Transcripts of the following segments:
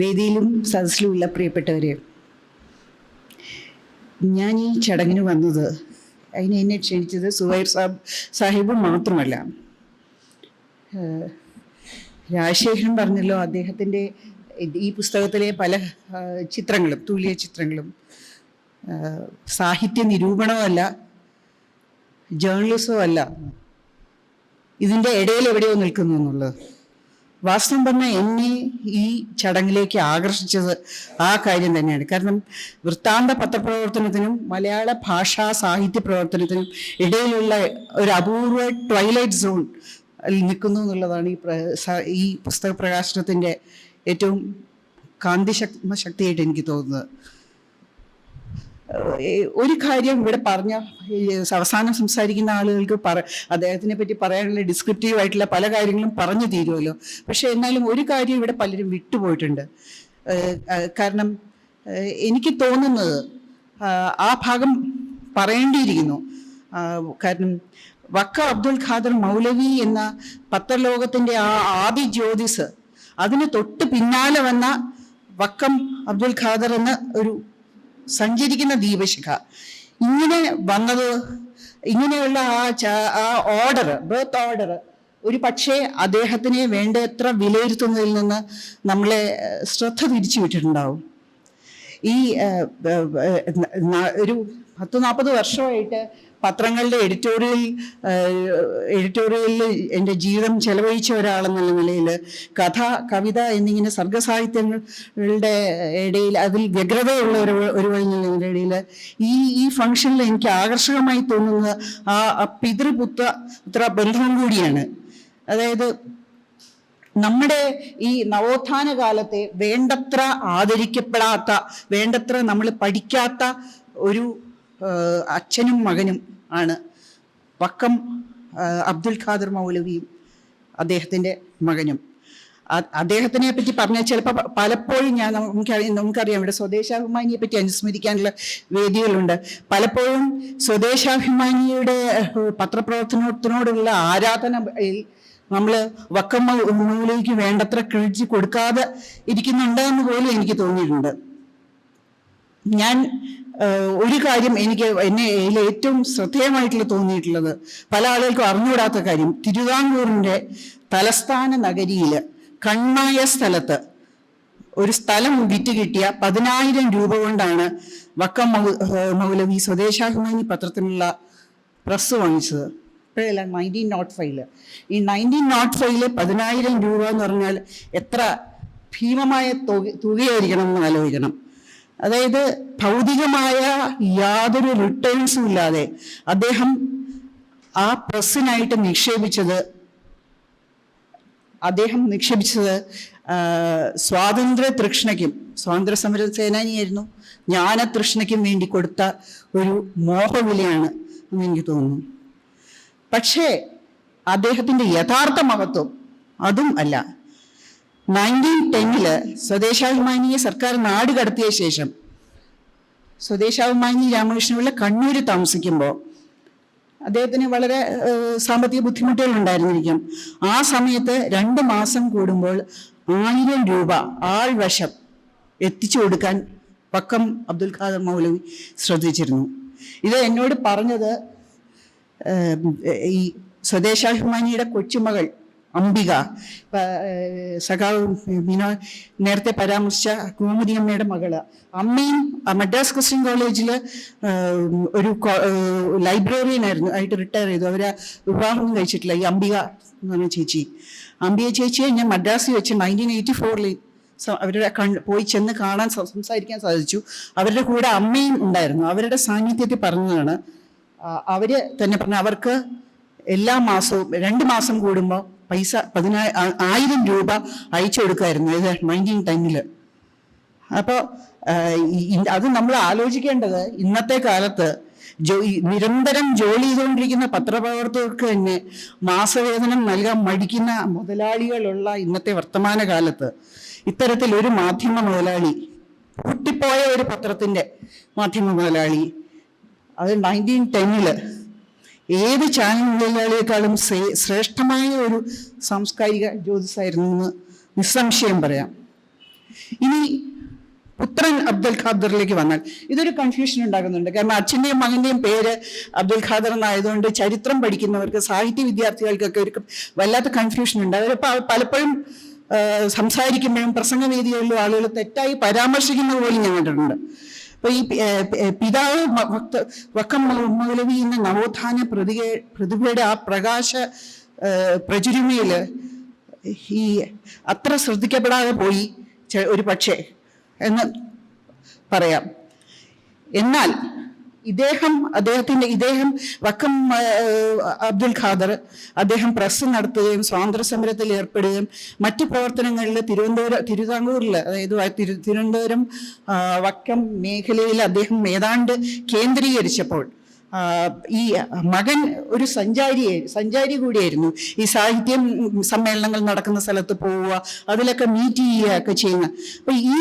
വേദിയിലും സദസ്സിലുമുള്ള പ്രിയപ്പെട്ടവരെ, ഞാൻ ഈ ചടങ്ങിന് വന്നത് എന്നെ ക്ഷണിച്ചത് സുഹൈർ സാഹിബ് മാത്രമല്ല. രാജശേഖരൻ പറഞ്ഞല്ലോ, അദ്ദേഹത്തിൻ്റെ ഈ പുസ്തകത്തിലെ പല ചിത്രങ്ങളും, തൂലിയ ചിത്രങ്ങളും സാഹിത്യ നിരൂപണമല്ല, ജേർണലിസവും അല്ല, ഇതിൻ്റെ ഇടയിൽ എവിടെയോ നിൽക്കുന്നു എന്നുള്ളത്. വാസ്തവം പറഞ്ഞാൽ എന്നെ ഈ ചടങ്ങിലേക്ക് ആകർഷിച്ചത് ആ കാര്യം തന്നെയാണ്. കാരണം വൃത്താന്ത പത്രപ്രവർത്തനത്തിനും മലയാള ഭാഷാ സാഹിത്യ പ്രവർത്തനത്തിനും ഇടയിലുള്ള ഒരു അപൂർവ ട്വൈലൈറ്റ് സോൺ നിൽക്കുന്നു എന്നുള്ളതാണ് ഈ പുസ്തക പ്രകാശനത്തിൻ്റെ ഏറ്റവും ശക്തിയായിട്ട് എനിക്ക് തോന്നുന്നത്. ഒരു കാര്യം ഇവിടെ പറഞ്ഞ അവസാനം സംസാരിക്കുന്ന ആളുകൾക്ക് അദ്ദേഹത്തിനെ പറ്റി പറയാനുള്ള ഡിസ്ക്രിപ്റ്റീവ് ആയിട്ടുള്ള പല കാര്യങ്ങളും പറഞ്ഞു തീരുമല്ലോ. പക്ഷെ എന്നാലും ഒരു കാര്യം ഇവിടെ പലരും വിട്ടുപോയിട്ടുണ്ട്. കാരണം എനിക്ക് തോന്നുന്നത് ആ ഭാഗം പറയേണ്ടിയിരിക്കുന്നു. കാരണം വക്ക അബ്ദുൽ ഖാദർ മൗലവി എന്ന പത്രലോകത്തിൻ്റെ ആ ആദി ജ്യോതിസ്, അതിന് തൊട്ട് പിന്നാലെ വന്ന വക്കം അബ്ദുൽ ഖാദർ എന്ന ഒരു സഞ്ചരിക്കുന്ന ദീപശിഖ, ഇങ്ങനെ വന്നത്, ഇങ്ങനെയുള്ള ആ ഓർഡർ, ബർത്ത് ഓർഡർ ഒരു പക്ഷേ അദ്ദേഹത്തിനെ വേണ്ടത്ര വിലയിരുത്തുന്നതിൽ നിന്ന് നമ്മളെ ശ്രദ്ധ തിരിച്ചു വിട്ടിട്ടുണ്ടാവും. ഈ ഒരു 10-40 വർഷമായിട്ട് പത്രങ്ങളുടെ എഡിറ്റോറിയലിൽ എൻ്റെ ജീവിതം ചെലവഴിച്ച ഒരാളെന്നുള്ള നിലയിൽ കഥ, കവിത എന്നിങ്ങനെ സർഗസാഹിത്യങ്ങളുടെ ഇടയിൽ അതിൽ വ്യഗ്രതയുള്ള ഒരുവരുടെ ഇടയിൽ ഈ ഫംഗ്ഷനിൽ എനിക്ക് ആകർഷകമായി തോന്നുന്നത് ആ പിതൃപുത്ര ബന്ധവും കൂടിയാണ്. അതായത് നമ്മുടെ ഈ നവോത്ഥാന കാലത്തെ വേണ്ടത്ര ആദരിക്കപ്പെടാത്ത, വേണ്ടത്ര നമ്മൾ പഠിക്കാത്ത ഒരു അച്ഛനും മകനും ആണ് വക്കം അബ്ദുൽ ഖാദർ മൗലവിയും അദ്ദേഹത്തിൻ്റെ മകനും. അദ്ദേഹത്തിനെ പറ്റി പറഞ്ഞാൽ ചിലപ്പോൾ പലപ്പോഴും നമുക്കറിയാം ഇവിടെ സ്വദേശാഭിമാനിയെ പറ്റി അനുസ്മരിക്കാനുള്ള വേദികളുണ്ട്. പലപ്പോഴും സ്വദേശാഭിമാനിയുടെ പത്രപ്രവർത്തനത്തിനോടുള്ള ആരാധനയിൽ നമ്മൾ വക്കം മൗലവിക്ക് വേണ്ടത്ര ക്രെഡിറ്റ് കൊടുക്കാതെ ഇരിക്കുന്നുണ്ടെന്ന് പോലും എനിക്ക് തോന്നിയിട്ടുണ്ട്. ഞാൻ ഒരു കാര്യം എന്നെ ഏറ്റവും ശ്രദ്ധേയമായിട്ടുള്ള തോന്നിയിട്ടുള്ളത്, പല ആളുകൾക്കും അറിഞ്ഞുകൂടാത്ത കാര്യം, തിരുവിതാംകൂറിൻ്റെ തലസ്ഥാന നഗരിയിൽ കണ്ണായ സ്ഥലത്ത് ഒരു സ്ഥലം വിറ്റ് കിട്ടിയ 10,000 രൂപ കൊണ്ടാണ് വക്കം മൗലവി സ്വദേശാഭിമാനി പത്രത്തിനുള്ള പ്രസ് വാങ്ങിച്ചത്. ഇപ്പോഴല്ല, 1905. ഈ 1905 10,000 രൂപ എന്ന് പറഞ്ഞാൽ എത്ര ഭീമമായ തുകയായിരിക്കണം എന്ന് ആലോചിക്കണം. അതായത് ഭൗതികമായ യാതൊരു റിട്ടേൺസും ഇല്ലാതെ അദ്ദേഹം ആ പ്രസ്സിനായിട്ട് നിക്ഷേപിച്ചത് സ്വാതന്ത്ര്യ തൃഷ്ണയ്ക്കും, സ്വാതന്ത്ര്യ സമര സേനാനിയായിരുന്നു, ജ്ഞാനതൃഷ്ണയ്ക്കും വേണ്ടി കൊടുത്ത ഒരു മോഹവിലയാണ് എന്ന് എനിക്ക് തോന്നുന്നു. പക്ഷേ അദ്ദേഹത്തിൻ്റെ യഥാർത്ഥ മഹത്വം അതും അല്ല. 1910 സ്വദേശാഭിമാനിയെ സർക്കാർ നാട് കടത്തിയ ശേഷം സ്വദേശാഭിമാനി രാമകൃഷ്ണപിള്ള കണ്ണൂർ താമസിക്കുമ്പോൾ അദ്ദേഹത്തിന് വളരെ സാമ്പത്തിക ബുദ്ധിമുട്ടുകൾ ഉണ്ടായിരുന്നിരിക്കും. ആ സമയത്ത് 2 മാസം കൂടുമ്പോൾ 1000 രൂപ ആൾവശം എത്തിച്ചു കൊടുക്കാൻ വക്കം അബ്ദുൽ ഖാദർ മൗലവി ശ്രദ്ധിച്ചിരുന്നു. ഇത് എന്നോട് പറഞ്ഞത് ഈ സ്വദേശാഭിമാനിയുടെ കൊച്ചുമകൾ അംബിക, സഖാവ് നേരത്തെ പരാമർശിച്ച കുമുദി അമ്മയുടെ മകള്, അമ്മയും മദ്രാസ് ക്രിസ്ത്യൻ കോളേജിൽ ഒരു ലൈബ്രറിയനായിരുന്നു, ആയിട്ട് റിട്ടയർ ചെയ്തു. അവരെ വിവാഹം കഴിച്ചിട്ടില്ല. ഈ അംബിക എന്ന് പറഞ്ഞ അംബിക ചേച്ചിയെ ഞാൻ മദ്രാസിൽ വെച്ച് 1984 അവരുടെ പോയി ചെന്ന് കാണാൻ, സംസാരിക്കാൻ സാധിച്ചു. അവരുടെ കൂടെ അമ്മയും ഉണ്ടായിരുന്നു. അവരുടെ സാന്നിധ്യത്തിൽ പറഞ്ഞതാണ്, അവര് തന്നെ പറഞ്ഞ അവർക്ക് എല്ലാ മാസവും 2 മാസം കൂടുമ്പോൾ പൈസ 10,000 രൂപ അയച്ചു കൊടുക്കുമായിരുന്നു. ഇത് 1910. അപ്പോൾ അത് നമ്മൾ ആലോചിക്കേണ്ടത്, ഇന്നത്തെ കാലത്ത് നിരന്തരം ജോലി ചെയ്തുകൊണ്ടിരിക്കുന്ന പത്രപ്രവർത്തകർക്ക് തന്നെ മാസവേതനം നൽകാൻ മടിക്കുന്ന മുതലാളികളുള്ള ഇന്നത്തെ വർത്തമാന കാലത്ത് ഇത്തരത്തിൽ ഒരു മാധ്യമ മുതലാളി, പൊട്ടിപ്പോയ ഒരു പത്രത്തിൻ്റെ മാധ്യമ മുതലാളി, അത് 1910 ഏത് ചാനൽ മുതലാളിയേക്കാളും ശ്രേഷ്ഠമായ ഒരു സാംസ്കാരിക ജ്യോതിസായിരുന്നു എന്ന് നിസ്സംശയം പറയാം. ഇനി പുത്രൻ അബ്ദുൽ ഖാദറിലേക്ക് വന്നാൽ ഇതൊരു കൺഫ്യൂഷൻ ഉണ്ടാകുന്നുണ്ട്. കാരണം അച്ഛൻ്റെയും മകൻ്റെയും പേര് അബ്ദുൽ ഖാദർ എന്നായതുകൊണ്ട് ചരിത്രം പഠിക്കുന്നവർക്ക്, സാഹിത്യ വിദ്യാർത്ഥികൾക്കൊക്കെ ഒരു വല്ലാത്ത കൺഫ്യൂഷൻ ഉണ്ട്. അവർ പലപ്പോഴും സംസാരിക്കുമ്പോഴും പ്രസംഗവേദികളിലും ആളുകൾ തെറ്റായി പരാമർശിക്കുന്നത് പോലും ഞാൻ കണ്ടിട്ടുണ്ട്. അപ്പൊ ഈ പിതാവ് വക്കം മൗലവി എന്ന നവോത്ഥാന പ്രതിഭയുടെ ആ പ്രകാശ പ്രചുരിമയില് ഈ അത്ര ശ്രദ്ധിക്കപ്പെടാതെ പോയി ഒരു പക്ഷേ എന്ന് പറയാം. എന്നാൽ ഇദ്ദേഹം വക്കം അബ്ദുൽ ഖാദർ അദ്ദേഹം പ്രസ് നടത്തുകയും സ്വാതന്ത്ര്യ സമരത്തിൽ ഏർപ്പെടുകയും മറ്റു പ്രവർത്തനങ്ങളിൽ തിരുവിതാംകൂറിൽ, അതായത് തിരുവനന്തപുരം വക്കം മേഖലയിൽ അദ്ദേഹം ഏതാണ്ട് കേന്ദ്രീകരിച്ചപ്പോൾ ഈ മകൻ ഒരു സഞ്ചാരി കൂടിയായിരുന്നു. ഈ സാഹിത്യം സമ്മേളനങ്ങൾ നടക്കുന്ന സ്ഥലത്ത് പോവുക, അതിലൊക്കെ മീറ്റ് ചെയ്യുക ഒക്കെ ചെയ്യുന്ന. അപ്പൊ ഈ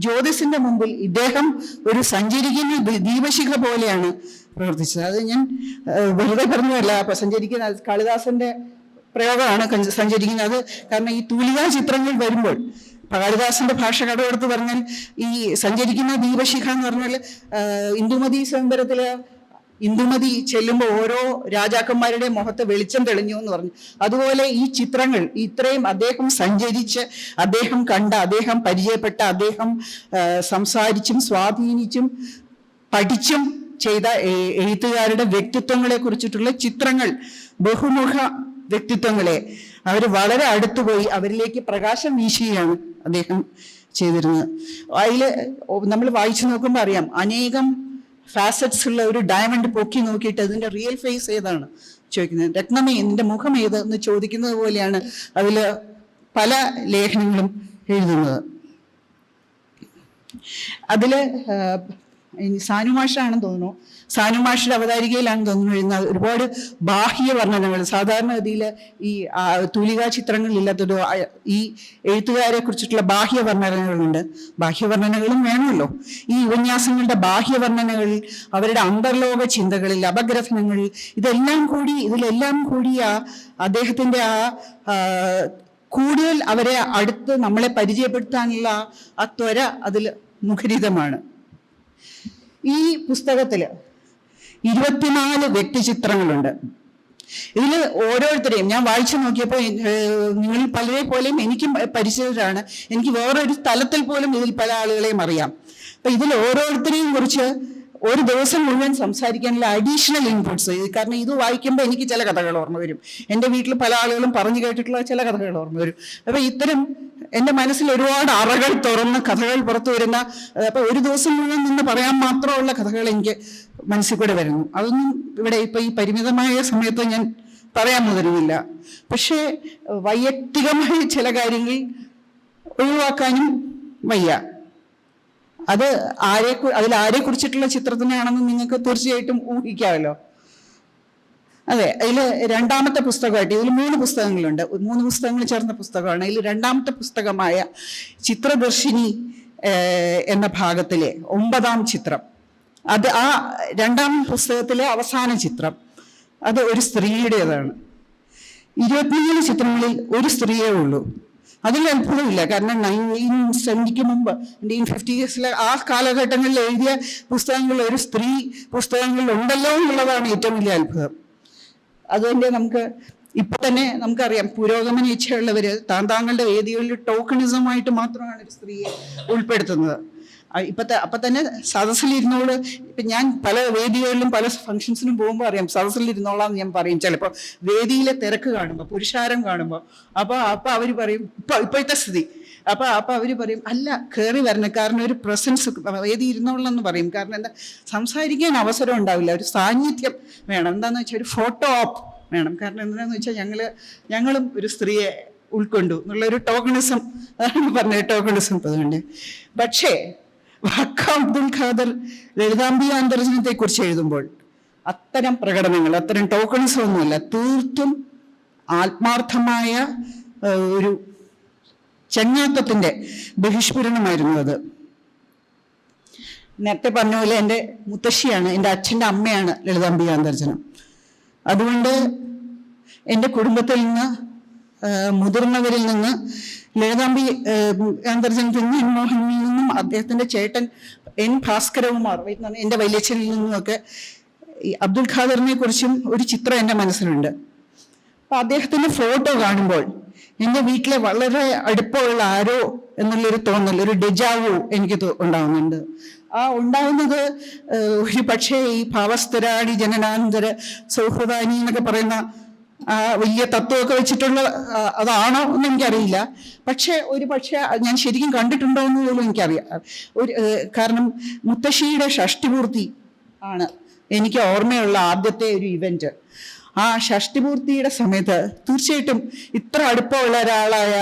ജ്യോതിസിന്റെ മുമ്പിൽ ഇദ്ദേഹം ഒരു സഞ്ചരിക്കുന്ന ദീപശിഖ പോലെയാണ് പ്രവർത്തിച്ചത്. അത് ഞാൻ വെറുതെ പറഞ്ഞതല്ല. അപ്പൊ സഞ്ചരിക്കുന്ന കാളിദാസന്റെ പ്രയോഗമാണ് സഞ്ചരിക്കുന്നത്. അത് കാരണം ഈ തൂലികാ ചിത്രങ്ങൾ വരുമ്പോൾ കാളിദാസന്റെ ഭാഷ കടമെടുത്ത് പറഞ്ഞാൽ ഈ സഞ്ചരിക്കുന്ന ദീപശിഖ എന്ന് പറഞ്ഞാൽ ഇന്ദുമതി സ്വയംവരത്തില് ഇന്ദുമതി ചെല്ലുമ്പോൾ ഓരോ രാജാക്കന്മാരുടെ മുഖത്ത് വെളിച്ചം തെളിഞ്ഞു എന്ന് പറഞ്ഞു. അതുപോലെ ഈ ചിത്രങ്ങൾ ഇത്രയും അദ്ദേഹം സഞ്ചരിച്ച്, അദ്ദേഹം കണ്ട, അദ്ദേഹം പരിചയപ്പെട്ട, അദ്ദേഹം സംസാരിച്ചും സ്വാധീനിച്ചും പഠിച്ചും ചെയ്ത എഴുത്തുകാരുടെ വ്യക്തിത്വങ്ങളെ കുറിച്ചിട്ടുള്ള ചിത്രങ്ങൾ, ബഹുമുഖ വ്യക്തിത്വങ്ങളെ അവർ വളരെ അടുത്തുപോയി അവരിലേക്ക് പ്രകാശം വീശുകയാണ് അദ്ദേഹം ചെയ്തിരുന്നത്. അതിൽ നമ്മൾ വായിച്ചു നോക്കുമ്പോൾ അറിയാം, അനേകം ഫാസറ്റ്സ് ഉള്ള ഒരു ഡയമണ്ട് പൊക്കി നോക്കിയിട്ട് അതിൻ്റെ റിയൽ ഫേസ് ഏതാണ് ചോദിക്കുന്നത്. രത്നമേ നിന്റെ മുഖം ഏത് എന്ന് ചോദിക്കുന്നത് പോലെയാണ് അതിൽ പല ലേഖനങ്ങളും എഴുതുന്നത്. അതിൽ സാനുമാഷാണെന്ന് തോന്നുന്നു, സാനുമാഷിന്റെ അവതാരികയിലാണെന്ന് തോന്നുന്നു എഴുതുന്നത് ഒരുപാട് ബാഹ്യ വർണ്ണനകൾ. സാധാരണഗതിയിൽ ഈ തൂലികാ ചിത്രങ്ങളില്ലാത്തൊരു ഈ എഴുത്തുകാരെ കുറിച്ചിട്ടുള്ള ബാഹ്യ വർണ്ണനകളുണ്ട്. ബാഹ്യവർണ്ണനകളും വേണമല്ലോ. ഈ ഉപന്യാസങ്ങളുടെ ബാഹ്യവർണ്ണനകളിൽ, അവരുടെ അന്തർലോക ചിന്തകളിൽ, അപഗ്രഥനങ്ങളിൽ, ഇതിലെല്ലാം കൂടി അദ്ദേഹത്തിന്റെ കൂടുതൽ അവരെ അടുത്ത് നമ്മളെ പരിചയപ്പെടുത്താനുള്ള ആ ത്വര അതിൽ മുഖരിതമാണ്. ഈ പുസ്തകത്തില് 24 വ്യക്തിചിത്രങ്ങളുണ്ട്. ഇതിൽ ഓരോരുത്തരെയും ഞാൻ വായിച്ചു നോക്കിയപ്പോൾ നിങ്ങൾ പലരെ പോലെയും എനിക്കും പരിചിതരാണ്. എനിക്ക് വേറൊരു തലത്തിൽ പോലും ഇതിൽ പല ആളുകളെയും അറിയാം. അപ്പൊ ഇതിൽ ഓരോരുത്തരെയും കുറിച്ച് ഒരു ദിവസം മുഴുവൻ സംസാരിക്കാനുള്ള അഡീഷണൽ ഇൻപുട്സ്. കാരണം ഇത് വായിക്കുമ്പോൾ എനിക്ക് ചില കഥകൾ ഓർമ്മ വരും. എൻ്റെ വീട്ടിൽ പല ആളുകളും പറഞ്ഞു കേട്ടിട്ടുള്ള ചില കഥകൾ ഓർമ്മ വരും. അപ്പൊ ഇത്തരം എൻ്റെ മനസ്സിൽ ഒരുപാട് അറകൾ തുറന്ന് കഥകൾ പുറത്തു വരുന്ന, അപ്പൊ ഒരു ദിവസം മുഴുവൻ നിന്ന് പറയാൻ മാത്രമുള്ള കഥകൾ എനിക്ക് മനസ്സിൽ കൂടെ വരുന്നു. അതൊന്നും ഇവിടെ ഇപ്പൊ ഈ പരിമിതമായ സമയത്ത് ഞാൻ പറയാൻ മുതിരുന്നില്ല. പക്ഷേ വൈയക്തികമായ ചില കാര്യങ്ങൾ ഒഴിവാക്കാനും വയ്യ. അതിലാരെ കുറിച്ചിട്ടുള്ള ചിത്രത്തിനാണെന്ന് നിങ്ങൾക്ക് തീർച്ചയായിട്ടും ഊഹിക്കാമല്ലോ. അതെ, അതിൽ രണ്ടാമത്തെ പുസ്തകമായിട്ട് ഇതിൽ 3 പുസ്തകങ്ങളുണ്ട്. 3 പുസ്തകങ്ങൾ ചേർന്ന പുസ്തകമാണ്. അതിൽ രണ്ടാമത്തെ പുസ്തകമായ ചിത്രദർശിനി എന്ന ഭാഗത്തിലെ 9ാം ചിത്രം, അത് ആ 2ാം പുസ്തകത്തിലെ അവസാന ചിത്രം, അത് ഒരു സ്ത്രീയുടേതാണ്. 24 ചിത്രങ്ങളിൽ ഒരു സ്ത്രീയേ ഉള്ളൂ. അതിൽ അത്ഭുതമില്ല. കാരണം 1970 മുമ്പ് 1950s ആ കാലഘട്ടങ്ങളിൽ എഴുതിയ പുസ്തകങ്ങളിൽ ഒരു സ്ത്രീ പുസ്തകങ്ങളിൽ ഉണ്ടല്ലോ എന്നുള്ളതാണ് ഏറ്റവും വലിയ അത്ഭുതം. അതുകൊണ്ട് നമുക്ക് ഇപ്പൊ തന്നെ നമുക്കറിയാം, പുരോഗമന ഇച്ഛയുള്ളവര് താങ്കളുടെ വേദികളിൽ ടോക്കണിസമായിട്ട് മാത്രമാണ് ഒരു സ്ത്രീയെ ഉൾപ്പെടുത്തുന്നത്. അപ്പൊ തന്നെ സദസ്സിലിരുന്നോള്. ഇപ്പൊ ഞാൻ പല വേദികളിലും പല ഫംഗ്ഷൻസിനും പോകുമ്പോൾ അറിയാം, സദസ്സിലിരുന്നോളാം ഞാൻ പറയും. ചിലപ്പോൾ വേദിയിലെ തിരക്ക് കാണുമ്പോൾ, പുരുഷാരം കാണുമ്പോൾ, അപ്പൊ അവര് പറയും ഇപ്പോഴത്തെ സ്ഥിതി. അപ്പൊ അവര് പറയും അല്ല, കയറി വരണം, കാരണം ഒരു പ്രസൻസ് വേദി ഇരുന്നോളെന്ന് പറയും. കാരണം എന്താ, സംസാരിക്കാൻ അവസരം ഉണ്ടാവില്ല, ഒരു സാന്നിധ്യം വേണം. എന്താന്ന് വെച്ചാൽ ഒരു ഫോട്ടോ ഓപ്പ് വേണം. കാരണം എന്താണെന്ന് വെച്ചാൽ ഞങ്ങളും ഒരു സ്ത്രീയെ ഉൾക്കൊണ്ടു എന്നുള്ളൊരു ടോക്കണിസം, അതാണ് പറഞ്ഞത്, ടോക്കണിസം. അതുകൊണ്ട് പക്ഷേ വക്കം അബ്ദുൽ ഖാദർ ലളിതാംബിക അന്തർജനത്തെ കുറിച്ച് എഴുതുമ്പോൾ അത്തരം പ്രകടനങ്ങൾ, അത്തരം ടോക്കണിസം ഒന്നുമല്ല, തീർത്തും ആത്മാർത്ഥമായ ഒരു ചങ്ങാത്തത്തിന്റെ ബഹിഷ്പുരണമായിരുന്നു അത്. നേരത്തെ പറഞ്ഞ പോലെ എൻ്റെ മുത്തശ്ശിയാണ്, എൻ്റെ അച്ഛൻ്റെ അമ്മയാണ് ലളിതാംബിക അന്തർജനം. അതുകൊണ്ട് എൻ്റെ കുടുംബത്തിൽ നിന്ന്, മുതിർന്നവരിൽ നിന്ന് ലളിതാംബി അന്തർജനത്തിൽ നിന്നും എൻ മോഹനിൽ നിന്നും അദ്ദേഹത്തിന്റെ ചേട്ടൻ എൻ ഭാസ്കരകുമാർ എൻ്റെ വല്യച്ഛനിൽ നിന്നുമൊക്കെ ഈ അബ്ദുൽ ഖാദറിനെ കുറിച്ചും ഒരു ചിത്രം എൻ്റെ മനസ്സിലുണ്ട്. അപ്പൊ അദ്ദേഹത്തിന്റെ ഫോട്ടോ കാണുമ്പോൾ എൻ്റെ വീട്ടിലെ വളരെ അടുപ്പമുള്ള ആരോ എന്നുള്ളൊരു തോന്നൽ, ഒരു ഡെജാവു എനിക്ക് ഉണ്ടാകുന്നുണ്ട്. ആ ഉണ്ടാകുന്നത് ഒരു പക്ഷേ ഈ ഭാവസ്ഥരാണി ജനനാന്തര സൗഹൃദാനി എന്നൊക്കെ പറയുന്ന വലിയ തത്വമൊക്കെ വെച്ചിട്ടുള്ള അതാണോ എന്ന് എനിക്കറിയില്ല. പക്ഷെ ഒരു പക്ഷേ ഞാൻ ശരിക്കും കണ്ടിട്ടുണ്ടോ എന്ന് പോലും എനിക്കറിയാം. കാരണം മുത്തശ്ശിയുടെ ഷഷ്ടിപൂർത്തി ആണ് എനിക്ക് ഓർമ്മയുള്ള ആദ്യത്തെ ഒരു ഇവന്റ്. ആ ഷഷ്ടിപൂർത്തിയുടെ സമയത്ത് തീർച്ചയായിട്ടും ഇത്ര അടുപ്പമുള്ള ഒരാളായ,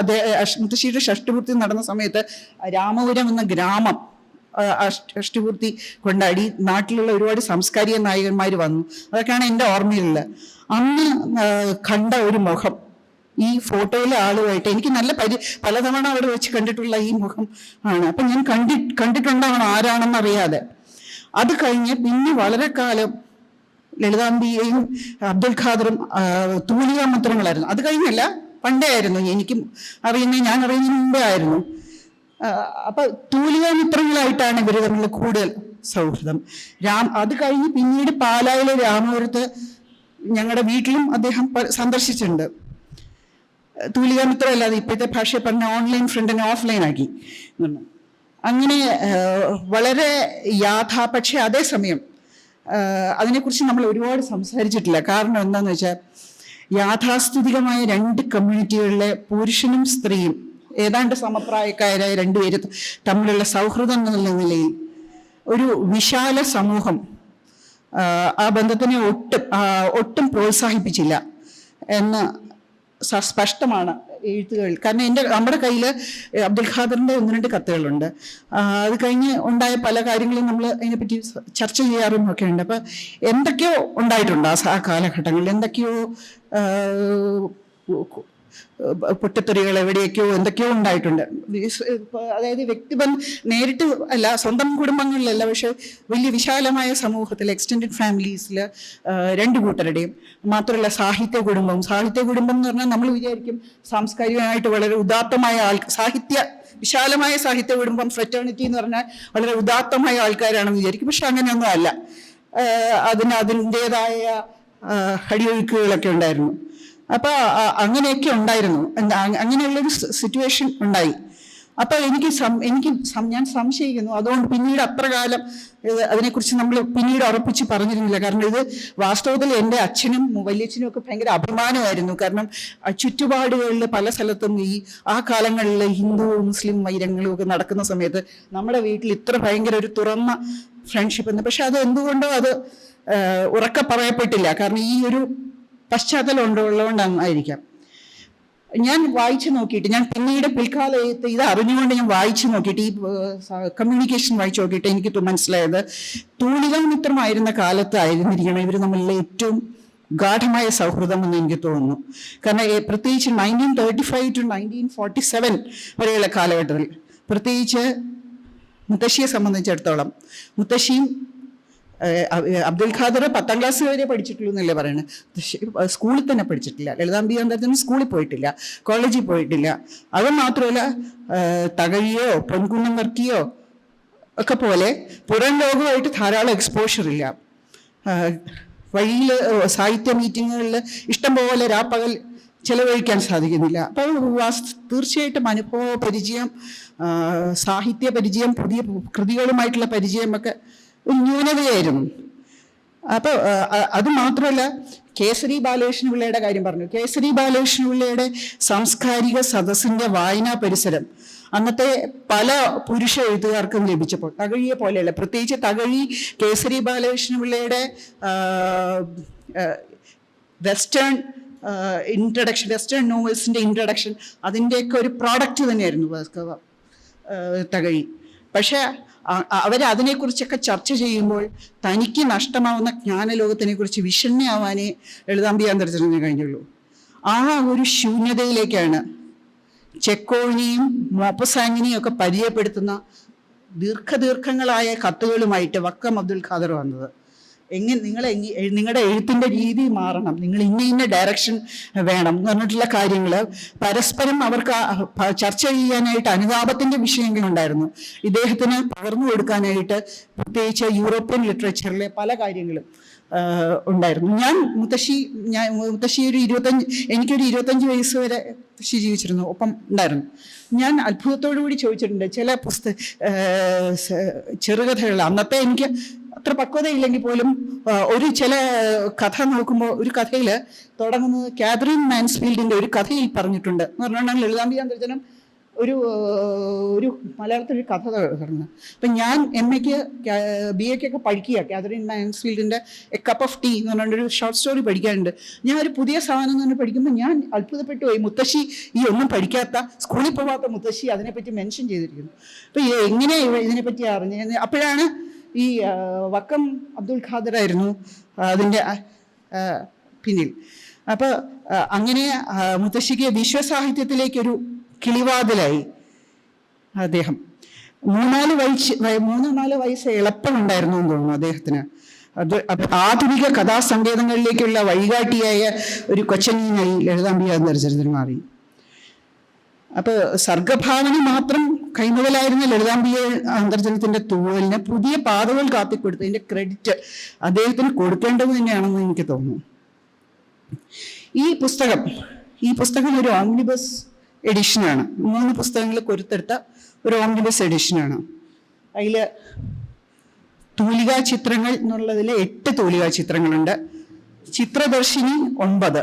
അതായത് മുത്തശ്ശിയുടെ ഷഷ്ടിപൂർത്തി നടന്ന സമയത്ത് രാമപുരം എന്ന ഗ്രാമം ഷഷ്ടിപൂർത്തി കൊണ്ടാടി. നാട്ടിലുള്ള ഒരുപാട് സാംസ്കാരിക നായകന്മാർ വന്നു. അതൊക്കെയാണ് എൻ്റെ ഓർമ്മയിലുള്ളത്. അന്ന് കണ്ട ഒരു മുഖം ഈ ഫോട്ടോയിലെ ആളുമായിട്ട് എനിക്ക് നല്ല പലതവണ അവിടെ വെച്ച് കണ്ടിട്ടുള്ള ഈ മുഖം ആണ്. അപ്പം ഞാൻ കണ്ടിട്ടുണ്ടാവണം ആരാണെന്ന് അറിയാതെ. അത് കഴിഞ്ഞ് പിന്നെ വളരെ കാലം ലളിതാംബിയെയും അബ്ദുൽ ഖാദറും തൂലിക മന്ത്രങ്ങളായിരുന്നു. അത് കഴിഞ്ഞല്ല, പണ്ടേ ആയിരുന്നു. എനിക്കും ഞാൻ അറിയുന്നതിന് മുമ്പേ ആയിരുന്നു. അപ്പൊ തൂലിക മിത്രങ്ങളായിട്ടാണ് ഇവർ തമ്മിൽ കൂടുതൽ സൗഹൃദം. അത് കഴിഞ്ഞ് പിന്നീട് പാലായിലെ രാമപുരത്ത് ഞങ്ങളുടെ വീട്ടിലും അദ്ദേഹം സന്ദർശിച്ചിട്ടുണ്ട്. തൂലിക മിത്രം അല്ലാതെ ഇപ്പോഴത്തെ ഭാഷയെ പറഞ്ഞ ഓൺലൈൻ ഫ്രണ്ടിനെ ഓഫ്ലൈൻ ആക്കി. അങ്ങനെ വളരെ പക്ഷേ അതേസമയം അതിനെക്കുറിച്ച് നമ്മൾ ഒരുപാട് സംസാരിച്ചിട്ടില്ല. കാരണം എന്താണെന്ന് വെച്ചാൽ യാഥാസ്ഥിതികമായ രണ്ട് കമ്മ്യൂണിറ്റികളിലെ പുരുഷനും സ്ത്രീയും ഏതാണ്ട് സമപ്രായക്കാരായ രണ്ടുപേര് തമ്മിലുള്ള സൗഹൃദം എന്നുള്ള നിലയിൽ ഒരു വിശാല സമൂഹം ആ ബന്ധത്തിനെ ഒട്ടും പ്രോത്സാഹിപ്പിച്ചില്ല എന്ന് സ്പഷ്ടമാണ് എഴുത്തുകൾ. കാരണം നമ്മുടെ കയ്യിൽ അബ്ദുൽ ഖാദറിൻ്റെ 1-2 കത്തുകളുണ്ട്. അത് കഴിഞ്ഞ് ഉണ്ടായ പല കാര്യങ്ങളും നമ്മൾ അതിനെപ്പറ്റി ചർച്ച ചെയ്യാറും ഒക്കെ ഉണ്ട്. അപ്പം എന്തൊക്കെയോ ഉണ്ടായിട്ടുണ്ട് ആ കാലഘട്ടങ്ങളിൽ, എന്തൊക്കെയോ പൊട്ടിത്തെറികൾ എവിടെയൊക്കെയോ എന്തൊക്കെയോ ഉണ്ടായിട്ടുണ്ട്. അതായത് നേരിട്ട് അല്ല, സ്വന്തം കുടുംബങ്ങളിലല്ല, പക്ഷെ വലിയ വിശാലമായ സമൂഹത്തിൽ, എക്സ്റ്റെൻഡഡ് ഫാമിലീസിൽ 2 കൂട്ടരുടെയും മാത്രമല്ല സാഹിത്യ കുടുംബം എന്ന് പറഞ്ഞാൽ നമ്മൾ വിചാരിക്കും സാംസ്കാരികമായിട്ട് വളരെ ഉദാത്തമായ വിശാലമായ സാഹിത്യ കുടുംബം, ഫ്രറ്റേണിറ്റി എന്ന് പറഞ്ഞാൽ വളരെ ഉദാത്തമായ ആൾക്കാരാണെന്ന് വിചാരിക്കും. പക്ഷെ അങ്ങനെയൊന്നും അല്ല. അതിൻ്റെതായ അടിയൊഴുക്കുകളൊക്കെ ഉണ്ടായിരുന്നു. അപ്പൊ അങ്ങനെയൊക്കെ ഉണ്ടായിരുന്നു. അങ്ങനെയുള്ളൊരു സിറ്റുവേഷൻ ഉണ്ടായി. അപ്പൊ ഞാൻ സംശയിക്കുന്നു. അതുകൊണ്ട് പിന്നീട് അത്ര കാലം അതിനെക്കുറിച്ച് നമ്മൾ പിന്നീട് ഉറപ്പിച്ച് പറഞ്ഞിരുന്നില്ല. കാരണം ഇത് വാസ്തവത്തിൽ എൻ്റെ അച്ഛനും വല്യച്ഛനും ഒക്കെ ഭയങ്കര അഭിമാനമായിരുന്നു. കാരണം ചുറ്റുപാടുകളിൽ പല സ്ഥലത്തും ആ കാലങ്ങളിൽ ഹിന്ദു മുസ്ലിം വൈരങ്ങളും ഒക്കെ നടക്കുന്ന സമയത്ത് നമ്മുടെ വീട്ടിൽ ഇത്ര ഭയങ്കര ഒരു തുറന്ന ഫ്രണ്ട്ഷിപ്പ് എന്ന്. പക്ഷെ അത് എന്തുകൊണ്ടോ അത് ഉറക്കെ പറയപ്പെട്ടില്ല. കാരണം ഈ ഒരു പശ്ചാത്തലം ഉള്ളതുകൊണ്ടായിരിക്കാം. ഞാൻ വായിച്ചു നോക്കിയിട്ട്, ഞാൻ പിന്നീട് പിൽക്കാലത്ത് ഇത് അറിഞ്ഞുകൊണ്ട് ഞാൻ വായിച്ചു നോക്കിയിട്ട്, ഈ കമ്മ്യൂണിക്കേഷൻ വായിച്ചു നോക്കിയിട്ട് എനിക്ക് മനസ്സിലായത് തൂലിക മിത്രമായിരുന്ന കാലത്തായിരുന്നിരിക്കണം ഇവർ തമ്മിലുള്ള ഏറ്റവും ഗാഠമായ സൗഹൃദം എന്ന് എനിക്ക് തോന്നുന്നു. കാരണം പ്രത്യേകിച്ച് 1935 to 1947 വരെയുള്ള കാലഘട്ടത്തിൽ, പ്രത്യേകിച്ച് മുത്തശ്ശിയെ സംബന്ധിച്ചിടത്തോളം, മുത്തശ്ശിയും അബ്ദുൽ ഖാദർ 10ാം ക്ലാസ് വരെ പഠിച്ചിട്ടുള്ളൂ എന്നല്ലേ പറയുന്നത്. സ്കൂളിൽ തന്നെ പഠിച്ചിട്ടില്ല. ലളിതാംബി അന്തർജനം സ്കൂളിൽ പോയിട്ടില്ല, കോളേജിൽ പോയിട്ടില്ല. അത് മാത്രമല്ല തകഴിയോ പൊൻകുന്നം വർക്കിയോ ഒക്കെ പോലെ പുറം ലോകമായിട്ട് ധാരാളം എക്സ്പോഷർ ഇല്ല. വഴിയിൽ സാഹിത്യ മീറ്റിങ്ങുകളിൽ ഇഷ്ടം പോലെ രാപ്പകൽ ചെലവഴിക്കാൻ സാധിക്കുന്നില്ല. അപ്പോൾ തീർച്ചയായിട്ടും അനുഭവ പരിചയം, സാഹിത്യ പരിചയം, പുതിയ കൃതികളുമായിട്ടുള്ള പരിചയമൊക്കെ ഒരു ന്യൂനതയായിരുന്നു. അപ്പോൾ അത് മാത്രമല്ല, കേസരി ബാലകൃഷ്ണപിള്ളയുടെ കാര്യം പറഞ്ഞു. കേസരി ബാലകൃഷ്ണപിള്ളയുടെ സാംസ്കാരിക സദസ്സിൻ്റെ വായനാ പരിസരം അന്നത്തെ പല പുരുഷ എഴുത്തുകാർക്കും ലഭിച്ചപ്പോൾ, തകഴിയെ പോലെയല്ല, പ്രത്യേകിച്ച് തകഴി കേസരി ബാലകൃഷ്ണപിള്ളയുടെ വെസ്റ്റേൺ നോവൽസിൻ്റെ ഇൻട്രഡക്ഷൻ, അതിൻ്റെയൊക്കെ ഒരു പ്രോഡക്റ്റ് തന്നെയായിരുന്നു തകഴി. പക്ഷേ അവരതിനെക്കുറിച്ചൊക്കെ ചർച്ച ചെയ്യുമ്പോൾ തനിക്ക് നഷ്ടമാവുന്ന ജ്ഞാനലോകത്തിനെ കുറിച്ച് വിഷണ്ണയാവാനേ ലളിതാംബി അന്തർജനത്തിന് കഴിഞ്ഞുള്ളൂ. ആ ഒരു ശൂന്യതയിലേക്കാണ് ചെക്കോവിനെയും മോപ്പസാങ്ങിനെയും ഒക്കെ പരിചയപ്പെടുത്തുന്ന ദീർഘങ്ങളായ കത്തുകളുമായിട്ട് വക്കം അബ്ദുൽ ഖാദർ വന്നത്. നിങ്ങളുടെ എഴുത്തിൻ്റെ രീതി മാറണം, നിങ്ങൾ ഇന്ന ഡയറക്ഷൻ വേണം എന്ന് പറഞ്ഞിട്ടുള്ള കാര്യങ്ങൾ പരസ്പരം അവർക്ക് ചർച്ച ചെയ്യാനായിട്ട് അനുതാപത്തിൻ്റെ വിഷയങ്ങളുണ്ടായിരുന്നു. ഇദ്ദേഹത്തിന് പകർന്നു കൊടുക്കാനായിട്ട് പ്രത്യേകിച്ച് യൂറോപ്യൻ ലിറ്ററേച്ചറിലെ പല കാര്യങ്ങളും ഉണ്ടായിരുന്നു. മുത്തശ്ശി എനിക്കൊരു 25 വയസ്സ് വരെ മുത്തശ്ശി ജീവിച്ചിരുന്നു, ഒപ്പം ഉണ്ടായിരുന്നു. ഞാൻ അത്ഭുതത്തോടു കൂടി ചോദിച്ചിട്ടുണ്ട് ചില ചെറുകഥകൾ. അന്നത്തെ എനിക്ക് അത്ര പക്വതയില്ലെങ്കിൽ പോലും ചില കഥ നോക്കുമ്പോൾ ഒരു കഥയിൽ തുടങ്ങുന്നത് കാതറിൻ മാൻസ്ഫീൽഡിൻ്റെ ഒരു കഥയിൽ പറഞ്ഞിട്ടുണ്ട് എന്ന് പറഞ്ഞുകൊണ്ടാണ് ലളിതാംബികാന്തർജനം ഒരു മലയാളത്തിലൊരു കഥ തുടങ്ങുന്നത്. അപ്പം ഞാൻ MA-ക്ക് BA-ക്കൊക്കെ പഠിക്കുക കാതറിൻ മാൻസ്ഫീൽഡിൻ്റെ എ കപ്പ് ഓഫ് ടീ എന്ന് പറഞ്ഞൊരു ഷോർട്ട് സ്റ്റോറി പഠിക്കാനുണ്ട്. ഞാൻ ഒരു പുതിയ സാധനം എന്ന് പറഞ്ഞ് പഠിക്കുമ്പോൾ ഞാൻ അത്ഭുതപ്പെട്ടു പോയി. മുത്തശ്ശി ഒന്നും പഠിക്കാത്ത, സ്കൂളിൽ പോകാത്ത മുത്തശ്ശി അതിനെപ്പറ്റി മെൻഷൻ ചെയ്തിരിക്കുന്നു. അപ്പം എങ്ങനെ ഇതിനെപ്പറ്റി അറിഞ്ഞത്? അപ്പോഴാണ് ഈ വക്കം അബ്ദുൽ ഖാദറായിരുന്നു അതിൻ്റെ പിന്നിൽ. അപ്പോൾ അങ്ങനെ മുത്തശ്ശിക്ക് വിശ്വസാഹിത്യത്തിലേക്കൊരു കിളിവാതിലായി അദ്ദേഹം. 3-4 വയസ്സ് എളുപ്പമുണ്ടായിരുന്നു എന്ന് തോന്നുന്നു അദ്ദേഹത്തിന്. അത് ആധുനിക കഥാസങ്കേതങ്ങളിലേക്കുള്ള വഴികാട്ടിയായ ഒരു കൊച്ചനിയായി ലളിതാംബികാന്തർജനത്തിന് മാറി. അപ്പോൾ സർഗഭാവന മാത്രം കൈമുതലായിരുന്ന ലളിതാംബികാന്തർജനത്തിൻ്റെ തൂവലിന് പുതിയ പാതകൾ കാത്തിക്കൊടുത്തതിൻ്റെ ക്രെഡിറ്റ് അദ്ദേഹത്തിന് കൊടുക്കേണ്ടത് തന്നെയാണെന്ന് എനിക്ക് തോന്നുന്നു. ഈ പുസ്തകം ഒരു ഓംനിബസ് എഡിഷനാണ്. 3 പുസ്തകങ്ങൾ കൊരുത്തെടുത്ത ഒരു ഓംനിബസ് എഡിഷനാണ്. അതിൽ തൂലികാ ചിത്രങ്ങൾ എന്നുള്ളതിൽ 8 തൂലികാ ചിത്രങ്ങളുണ്ട്. ചിത്രദർശിനി 9,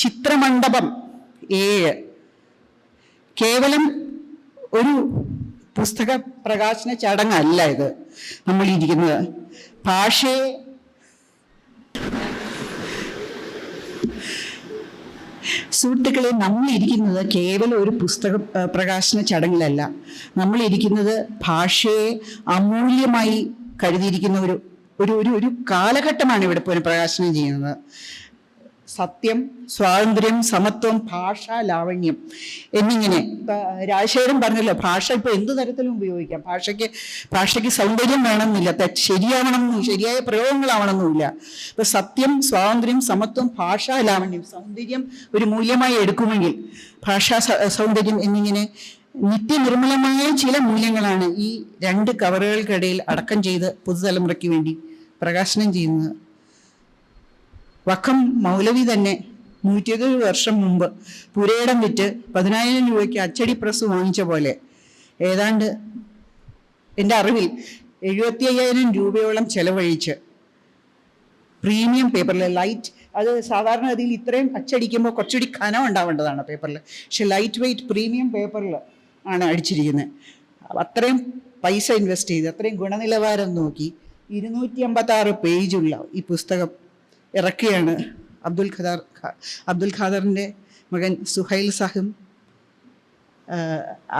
ചിത്രമണ്ഡപം 7. കേവലം ഒരു പുസ്തക പ്രകാശന ചടങ്ങല്ല ഇത് നമ്മളിരിക്കുന്നത്. സുഹൃത്തുക്കളെ, നമ്മളിരിക്കുന്നത് കേവലം ഒരു പുസ്തക പ്രകാശന ചടങ്ങിലല്ല. നമ്മളിരിക്കുന്നത് ഭാഷയെ അമൂല്യമായി കരുതിയിരിക്കുന്ന ഒരു കാലഘട്ടമാണ് ഇവിടെ പുനഃപ്രകാശനം ചെയ്യുന്നത്. സത്യം, സ്വാതന്ത്ര്യം, സമത്വം, ഭാഷ, ലാവണ്യം എന്നിങ്ങനെ. രാജശേഖരൻ പറഞ്ഞല്ലോ, ഭാഷ ഇപ്പോൾ എന്ത് തരത്തിലും ഉപയോഗിക്കാം. ഭാഷയ്ക്ക് സൗന്ദര്യം വേണമെന്നില്ല, ശരിയായ പ്രയോഗങ്ങളാവണമെന്നില്ല. ഇപ്പൊ സത്യം, സ്വാതന്ത്ര്യം, സമത്വം, ഭാഷ, ലാവണ്യം, സൗന്ദര്യം ഒരു മൂല്യമായി എടുക്കുമെങ്കിൽ ഭാഷാ സൗന്ദര്യം എന്നിങ്ങനെ നിത്യനിർമ്മലമായ ചില മൂല്യങ്ങളാണ് ഈ 2 കവറുകൾക്കിടയിൽ അടക്കം ചെയ്ത് പുതുതലമുറയ്ക്ക് വേണ്ടി പ്രകാശനം ചെയ്യുന്നത്. വക്കം മൗലവി തന്നെ 120 വർഷം മുമ്പ് പുരയിടം വിറ്റ് 10,000 രൂപയ്ക്ക് അച്ചടി പ്രസ് വാങ്ങിച്ച പോലെ ഏതാണ്ട് എൻ്റെ അറിവിൽ 75,000 രൂപയോളം ചെലവഴിച്ച് പ്രീമിയം പേപ്പറിൽ ലൈറ്റ്, അത് സാധാരണഗതിയിൽ ഇത്രയും അച്ചടിക്കുമ്പോൾ കുറച്ചുകൂടി കനം ഉണ്ടാവേണ്ടതാണ് പേപ്പറിൽ, പക്ഷെ ലൈറ്റ് വെയ്റ്റ് പ്രീമിയം പേപ്പറിൽ ആണ് അടിച്ചിരിക്കുന്നത്. അത്രയും പൈസ ഇൻവെസ്റ്റ് ചെയ്ത് അത്രയും ഗുണനിലവാരം നോക്കി 256 പേജുള്ള ഈ പുസ്തകം ഇറക്കുകയാണ് അബ്ദുൽ ഖാദറിൻ്റെ മകൻ സുഹൈൽ സാഹിബും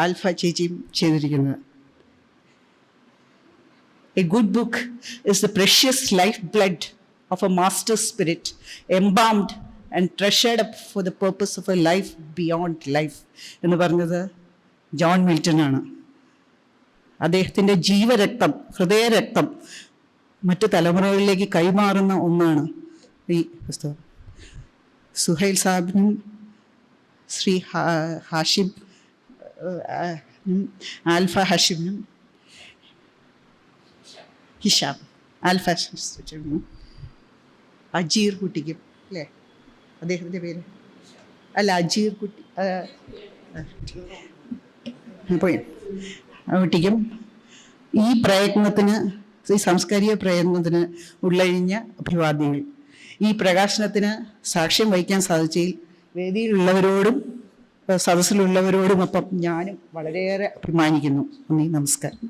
ആൽഫ ചേച്ചിയും ചെയ്തിരിക്കുന്നത്. A good book is the precious life blood of a master spirit embalmed and treasured up for the purpose of a life beyond life എന്ന് പറഞ്ഞത് ജോൺ മിൽട്ടൺ ആണ്. അദ്ദേഹത്തിൻ്റെ ജീവരക്തം, ഹൃദയരക്തം മറ്റു തലമുറകളിലേക്ക് കൈമാറുന്ന ഒന്നാണ് ഈ പുസ്തകം. സുഹൈൽ സാഹിബിനും ശ്രീ ഹാഷിം ആൽഫ ഹാഷിമിനും ഹിഷാം ആൽഫ ഹാഷിമിനും അജീർ കുട്ടിക്കും, അല്ലേ അദ്ദേഹത്തിൻ്റെ പേര്? അല്ല, അജീർ കുട്ടി പോയി കുട്ടിക്കും ഈ സാംസ്കാരിക പ്രയത്നത്തിന് ഉള്ളഴിഞ്ഞ അഭിവാദ്യങ്ങൾ. ഈ പ്രകാശനത്തിന് സാക്ഷ്യം വഹിക്കാൻ സാധിച്ചതിൽ വേദിയിലുള്ളവരോടും സദസ്സിലുള്ളവരോടുമൊപ്പം ഞാനും വളരെയേറെ അഭിമാനിക്കുന്നു. നന്ദി, നമസ്കാരം.